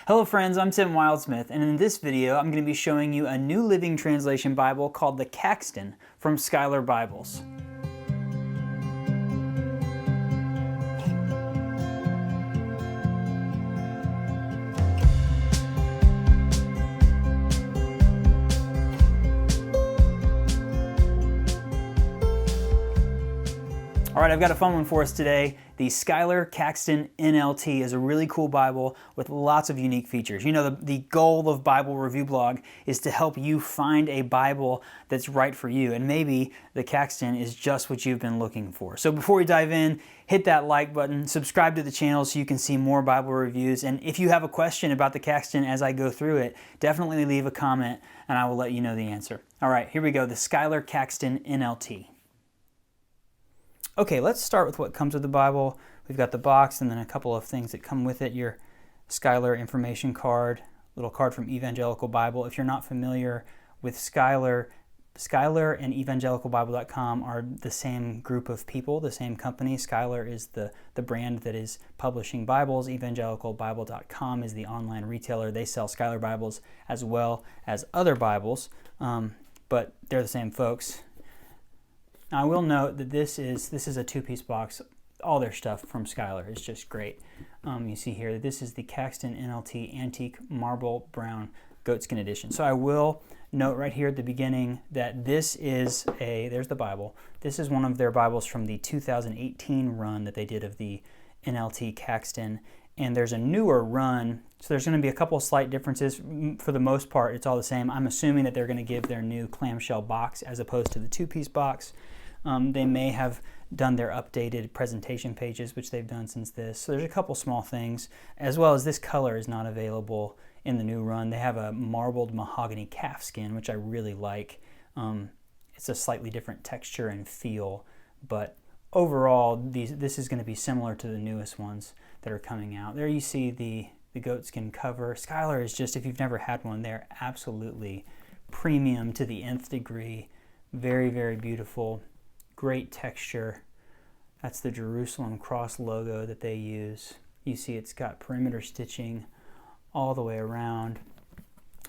Hello friends, I'm Tim Wildsmith, and in this video I'm going to be showing you a New Living Translation Bible called the Caxton from Schuyler Bibles. All right, I've got a fun one for us today. The Schuyler Caxton NLT is a really cool Bible with lots of unique features. You know, the goal of Bible Review Blog is to help you find a Bible that's right for you, and maybe the Caxton is just what you've been looking for. So before we dive in, hit that like button, subscribe to the channel so you can see more Bible reviews, and if you have a question about the Caxton as I go through it, definitely leave a comment and I will let you know the answer. All right, here we go, the Schuyler Caxton NLT. Okay, let's start with what comes with the Bible. We've got the box and then a couple of things that come with it. Your Schuyler information card, little card from Evangelical Bible. If you're not familiar with Schuyler, Schuyler and evangelicalbible.com are the same group of people, the same company. Schuyler is the brand that is publishing Bibles. Evangelicalbible.com is the online retailer. They sell Schuyler Bibles as well as other Bibles, but they're the same folks. Now, I will note that this is a two-piece box. All their stuff from Schuyler is just great. You see here that this is the Caxton NLT Antique Marble Brown Goatskin Edition. So I will note right here at the beginning that this is there's the Bible. This is one of their Bibles from the 2018 run that they did of the NLT Caxton. And there's a newer run, so there's going to be a couple of slight differences. For the most part, it's all the same. I'm assuming that they're going to give their new clamshell box as opposed to the two-piece box. They may have done their updated presentation pages, which they've done since this. So there's a couple small things, as well as this color is not available in the new run. They have a marbled mahogany calfskin, which I really like. It's a slightly different texture and feel, but overall, this is going to be similar to the newest ones that are coming out. There you see the goatskin cover. Schuyler is just, if you've never had one, they're absolutely premium to the nth degree. Very, very beautiful. Great texture. That's the Jerusalem cross logo that they use. You see it's got perimeter stitching all the way around.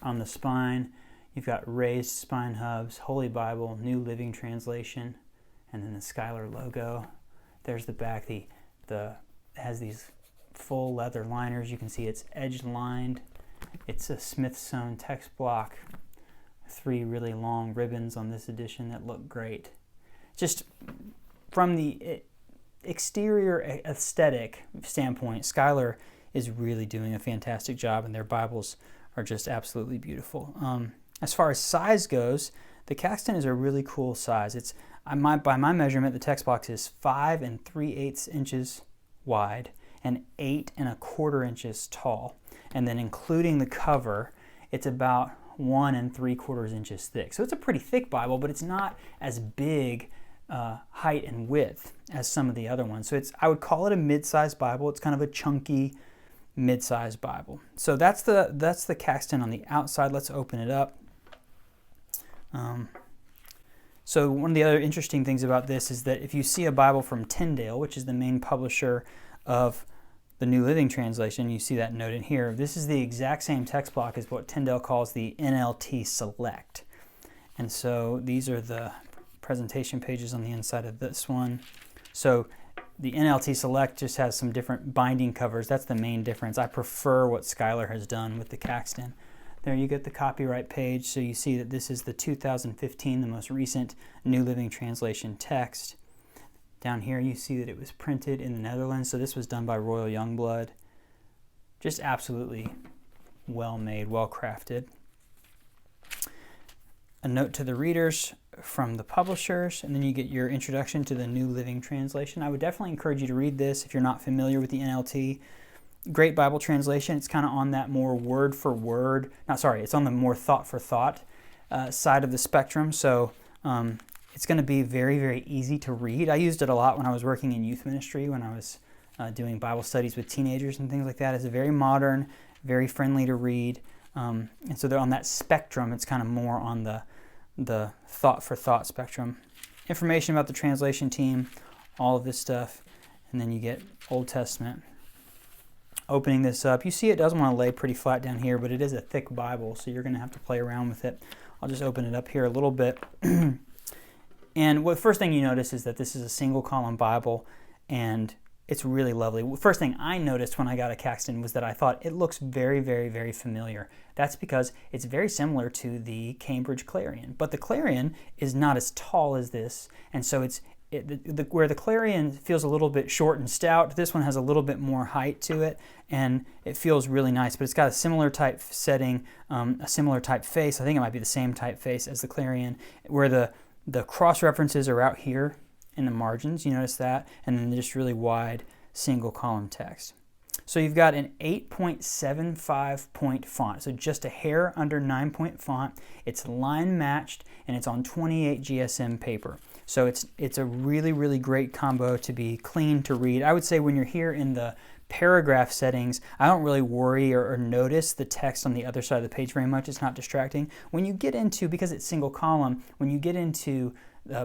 On the spine, you've got raised spine hubs, Holy Bible, New Living Translation, and then the Schuyler logo. There's the back. It has these full leather liners. You can see it's edge lined. It's a Smith sewn text block. 3 really long ribbons on this edition that look great. Just from the exterior aesthetic standpoint, Schuyler is really doing a fantastic job, and their Bibles are just absolutely beautiful. As far as size goes, the Caxton is a really cool size. It's by my measurement, the text box is 5 3/8 inches wide and 8 1/4 inches tall, and then including the cover, it's about 1 3/4 inches thick. So it's a pretty thick Bible, but it's not as big height and width as some of the other ones. So I would call it a mid-sized Bible. It's kind of a chunky mid-sized Bible. So that's the Caxton on the outside. Let's open it up. So one of the other interesting things about this is that if you see a Bible from Tyndale, which is the main publisher of the New Living Translation, you see that note in here. This is the exact same text block as what Tyndale calls the NLT Select. And so these are the presentation pages on the inside of this one. So the NLT Select just has some different binding covers. That's the main difference. I prefer what Schuyler has done with the Caxton. There you get the copyright page. So you see that this is the 2015, the most recent New Living Translation text. Down here you see that it was printed in the Netherlands. So this was done by Royal Youngblood. Just absolutely well made, well crafted. A note to the readers from the publishers, and then you get your introduction to the New Living Translation. I would definitely encourage you to read this if you're not familiar with the NLT. Great Bible translation. It's kind of on that more word for word, it's on the more thought for thought side of the spectrum. So it's going to be very, very easy to read. I used it a lot when I was working in youth ministry, when I was doing Bible studies with teenagers and things like that. It's very modern, very friendly to read. And so they're on that spectrum. It's kind of more on the thought for thought spectrum. Information about the translation team, all of this stuff, and then you get Old Testament, opening this up. You see it does want to lay pretty flat down here, but it is a thick Bible, so you're going to have to play around with it. I'll just open it up here a little bit. And the first thing you notice is that this is a single column Bible, and it's really lovely. First thing I noticed when I got a Caxton was that I thought it looks very, very, very familiar. That's because it's very similar to the Cambridge Clarion, but the Clarion is not as tall as this, and so where the Clarion feels a little bit short and stout, this one has a little bit more height to it, and it feels really nice, but it's got a similar type setting, a similar type face. I think it might be the same type face as the Clarion, where the cross references are out here in the margins, you notice that, and then just really wide single column text. So you've got an 8.75 point font, so just a hair under 9 point font. It's line matched, and it's on 28 GSM paper. So it's a really, really great combo to be clean to read. I would say when you're here in the paragraph settings, I don't really worry or notice the text on the other side of the page very much. It's not distracting. When you get into, because it's single column, when you get into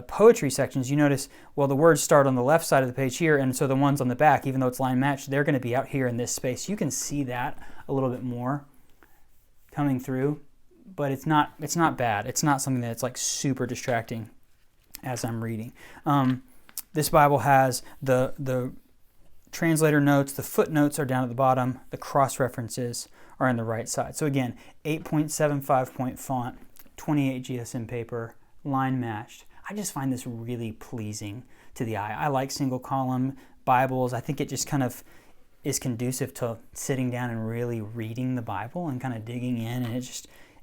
poetry sections, you notice, well, the words start on the left side of the page here, and so the ones on the back, even though it's line matched, they're going to be out here in this space. You can see that a little bit more coming through, but it's not bad. It's not something that's like super distracting as I'm reading. This Bible has the translator notes, the footnotes are down at the bottom, the cross references are on the right side. So again, 8.75 point font, 28 GSM paper, line matched. I just find this really pleasing to the eye. I like single column Bibles. I think it just kind of is conducive to sitting down and really reading the Bible and kind of digging in, and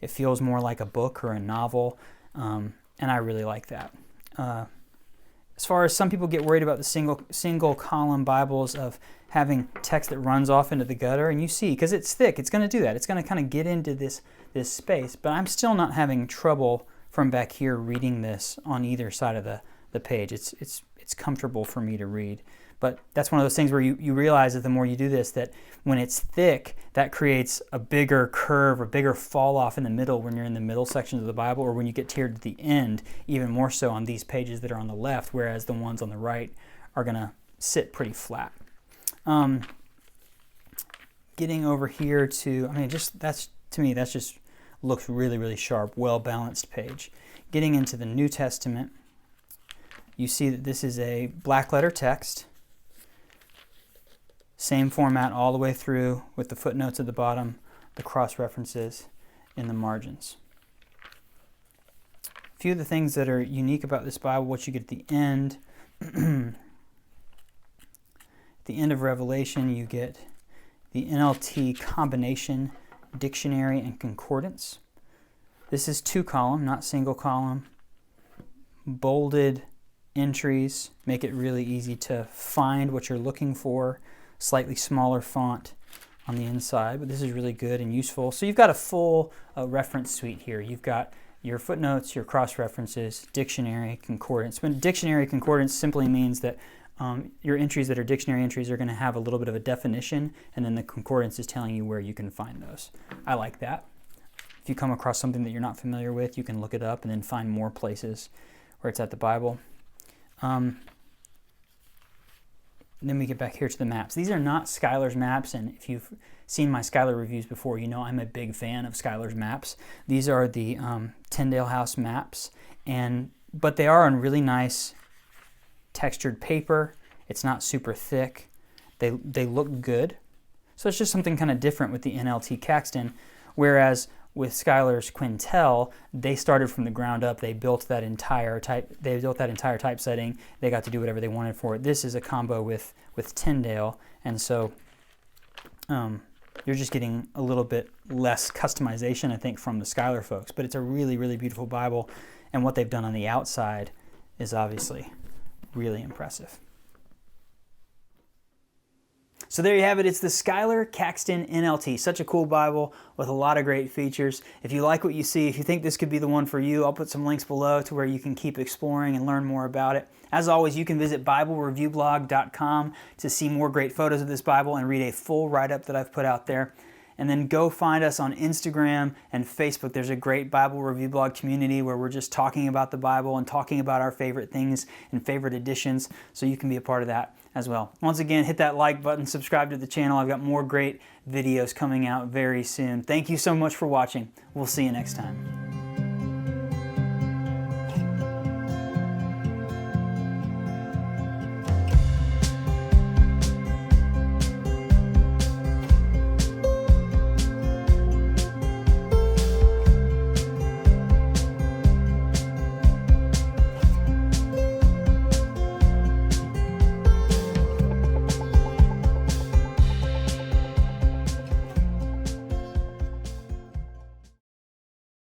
it feels more like a book or a novel, and I really like that. As far as some people get worried about the single column Bibles of having text that runs off into the gutter, and you see, because it's thick, it's going to do that. It's going to kind of get into this space, but I'm still not having trouble from back here reading this on either side of the page. It's comfortable for me to read. But that's one of those things where you realize that the more you do this, that when it's thick, that creates a bigger curve, a bigger fall off in the middle when you're in the middle sections of the Bible, or when you get tiered to the end, even more so on these pages that are on the left, whereas the ones on the right are going to sit pretty flat. Getting over here to, to me, that's just looks really, really sharp, well-balanced page. Getting into the New Testament, you see that this is a black letter text. Same format all the way through with the footnotes at the bottom, the cross-references in the margins. A few of the things that are unique about this Bible, what you get at the end. At the end of Revelation, you get the NLT combination dictionary and concordance. This is 2-column, not single column. Bolded entries make it really easy to find what you're looking for. Slightly smaller font on the inside, but this is really good and useful. So you've got a full reference suite here. You've got your footnotes, your cross-references, dictionary, concordance. When dictionary concordance simply means that your entries that are dictionary entries are going to have a little bit of a definition, and then the concordance is telling you where you can find those. I like that. If you come across something that you're not familiar with, you can look it up and then find more places where it's at the Bible. Then we get back here to the maps. These are not Schuyler's maps, and if you've seen my Schuyler reviews before, you know I'm a big fan of Schuyler's maps. These are the Tyndale House maps, but they are on really nice textured paper. It's not super thick. They look good. So it's just something kind of different with the NLT Caxton, whereas with Schuyler's Quintel, they started from the ground up. They built that entire typesetting. They got to do whatever they wanted for it. This is a combo with Tyndale, and so you're just getting a little bit less customization, I think, from the Schuyler folks. But it's a really, really beautiful Bible, and what they've done on the outside is obviously really impressive. So there you have it. It's the Schuyler Caxton NLT. Such a cool Bible with a lot of great features. If you like what you see, if you think this could be the one for you, I'll put some links below to where you can keep exploring and learn more about it. As always, you can visit BibleReviewBlog.com to see more great photos of this Bible and read a full write-up that I've put out there. And then go find us on Instagram and Facebook. There's a great Bible Review Blog community where we're just talking about the Bible and talking about our favorite things and favorite editions, so you can be a part of that. as well. Once again, hit that like button, subscribe to the channel. I've got more great videos coming out very soon. Thank you so much for watching. We'll see you next time.